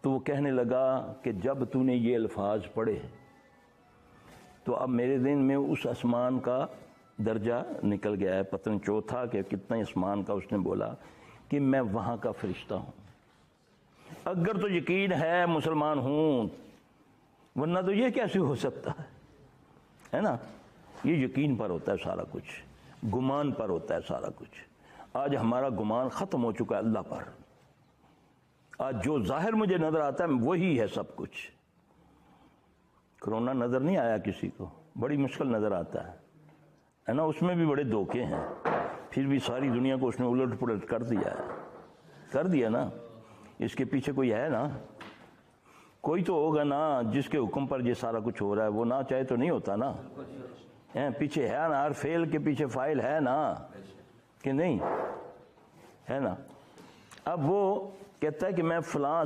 تو وہ کہنے لگا کہ جب تو نے یہ الفاظ پڑھے تو اب میرے ذہن میں اس آسمان کا درجہ نکل گیا ہے، پتہ نہیں چوتھا کہ کتنا آسمان کا، اس نے بولا کہ میں وہاں کا فرشتہ ہوں۔ اگر تو یقین ہے مسلمان ہوں، ورنہ تو یہ کیسے ہو سکتا ہے نا؟ یہ یقین پر ہوتا ہے سارا کچھ، گمان پر ہوتا ہے سارا کچھ۔ آج ہمارا گمان ختم ہو چکا ہے اللہ پر۔ آج جو ظاہر مجھے نظر آتا ہے وہی ہے سب کچھ۔ کرونا نظر نہیں آیا کسی کو، بڑی مشکل نظر آتا ہے نا، اس میں بھی بڑے دھوکے ہیں، پھر بھی ساری دنیا کو اس نے الٹ پلٹ کر دیا نا۔ اس کے پیچھے کوئی ہے نا، کوئی تو ہوگا نا جس کے حکم پر یہ سارا کچھ ہو رہا ہے، وہ نہ چاہے تو نہیں ہوتا نا۔ پیچھے ہے نا، ہر فعل کے پیچھے فاعل ہے نا، کہ نہیں ہے نا؟ اب وہ کہتا ہے کہ میں فلاں